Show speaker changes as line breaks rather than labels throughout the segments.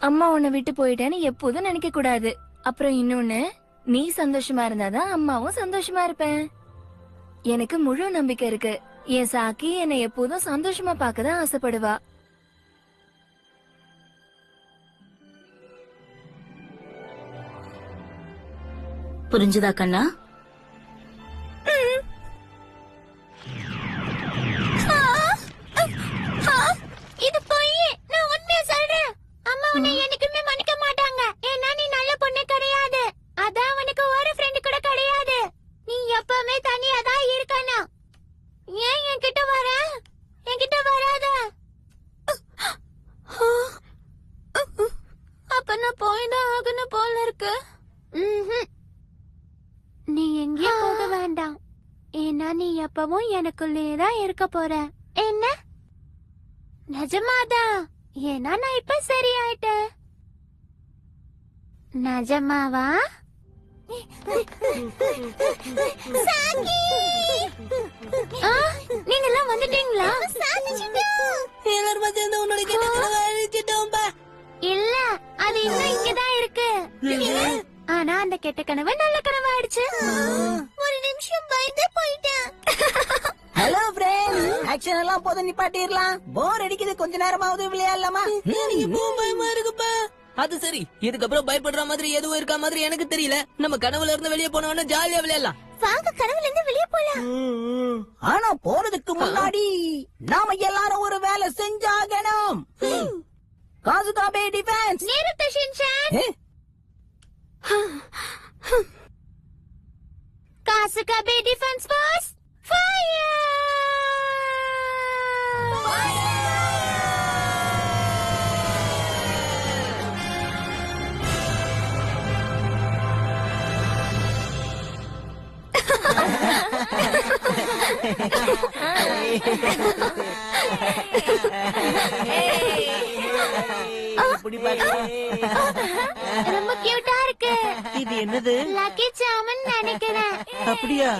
அம்மா உன்னை விட்டு போயிட்டேன்னு எப்போதும் நினைக்க கூடாது. அப்புறம் இன்னொன்னு, நீ சந்தோஷமா இருந்தாதான் அம்மாவும் சந்தோஷமா இருப்பேன். எனக்கு முழு நம்பிக்கை இருக்கு. என் சாக்கி என்னை எப்போதும் சந்தோஷமா பார்க்கதான் ஆசைப்படுவா.
புரிஞ்சுதா கண்ணா?
இது போய் நான் உண்மையா சொல்றேன். அம்மா உன்னை என்னைக்குமே மன்னிக்க மாட்டாங்க. ஏன்னா நீ நல்ல பொண்ணு கிடையாது. அதான் உனக்கு ஒரு ஃப்ரெண்ட் கூட கிடையாது. நீ எப்பவுமே தனியா தான் இருக்கணும். ஏன் என்கிட்ட வர? என்கிட்ட வராத. அப்ப நான் போய்தான் ஆகணும் போல இருக்கு. நீ எங்கேயும் போக வேண்டாம். ஏன்னா நீ எப்பவும் எனக்குள்ளேதான் இருக்க போற. என்ன? நிஜமாதான். ஏன்னா நான் இப்ப சரியாயிட்டேன். நிஜமாவா? நீங்க எல்லாம் வந்துட்டீங்களா? இல்ல, அது இன்னும் இங்கதான் இருக்கு. ஆனா அந்த கெட்ட கனவு நல்ல கனவு ஆயிடுச்சு. ஒரு நிமிஷம் பயந்தே போயிட்டேன்.
ஹலோ ஃப்ரெண்ட்ஸ், ஆக்ஷன் எல்லாம் போதும், நிப்பாட்டிரலாம். போர் அடிக்குது, கொஞ்ச நேரமாவது விளையாடலாமா?
பயமா இருக்குப்பா. அது சரி, இதுக்கப்புறம் பயப்படுற மாதிரி எதுவும் இருக்க மாதிரி எனக்கு தெரியல. நம்ம கனவுல இருந்து வெளியே போனோம்னா ஜாலியா விளையாடலாம்.
வாங்க, கனவுல இருந்து வெளியே போலாம்.
ஆனா போறதுக்கு முன்னாடி நாம எல்லாரும் ஒரு வேலை செஞ்சாகணும். Kasukabe defence.
நேரத்தை Shinchan. Kasukabe defence force fire. ரொம்ப கியூட்டா இருக்கு.
இது என்னது?
லக்கி சாமன் நினைக்கிறேன்.
அப்படியா?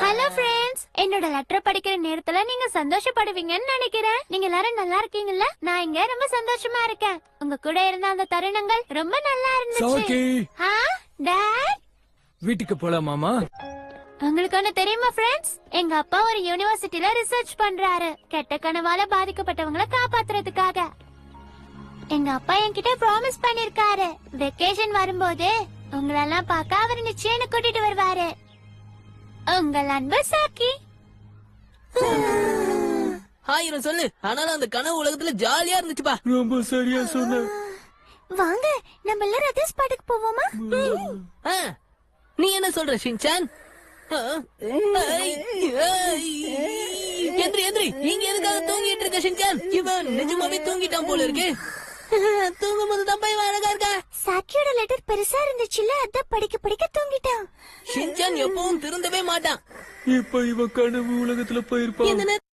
ஹலோ ஃப்ரெண்ட்ஸ், என்னோட லெட்டர் படிக்கிற நேரத்துல நீங்க சந்தோஷப்படுவீங்கன்னு நினைக்கிறேன். நீங்க எல்லாரும் நல்லா இருக்கீங்கல்ல? நான் இங்க ரொம்ப சந்தோஷமா இருக்கேன். உங்க கூட இருந்த அந்த தருணங்கள் ரொம்ப நல்லா இருந்துச்சு. டாட்,
வீட்டுக்கு போலாமாமா?
உங்களுக்கு ஒண்ணு தெரியுமா ஃப்ரெண்ட்ஸ்? எங்க அப்பா ஒரு யூனிவர்சிட்டில ரிசர்ச் பண்றாரு, கெட்ட கனவால பாதிக்கப்பட்டவங்களை காப்பாத்துறதுக்காக. எங்க அப்பா என்கிட்ட ப்ராமிஸ் பண்ணிருக்காரு, வெக்கேஷன் வரும்போது உங்களெல்லாம் பார்க்க அவர் நிச்சயம் என்ன கூட்டிட்டு வருவாரு. உங்கள் அன்பு சாக்கி.
ஆயிரம் சொல்லு, ஆனாலும் அந்த கனவு உலகத்துல ஜாலியா இருந்துச்சுப்பா.
ரொம்ப சரியா சொன்ன.
வாங்க, நம்ம எல்லாரும் அதே ஸ்பாட்டுக்கு போவோமா?
நீ என்ன சொல்ற ஷின்சான்? எந்திரி எந்திரி, இங்க எதுக்காக தூங்கிட்டு இருக்க ஷின்சான்? இவன் நிஜமாவே தூங்கிட்டான் போல இருக்கு. தூங்கும் போது தான் போய் அழகா இருக்கா.
சாக்கியோட லெட்டர் பெருசா இருந்துச்சுல்ல, அத படிக்க படிக்க தூங்கிட்டான்.
ஷின்சான் எப்பவும் திருந்தவே மாட்டான்.
இப்ப இவ கனவு உலகத்துல போயிருப்பான்.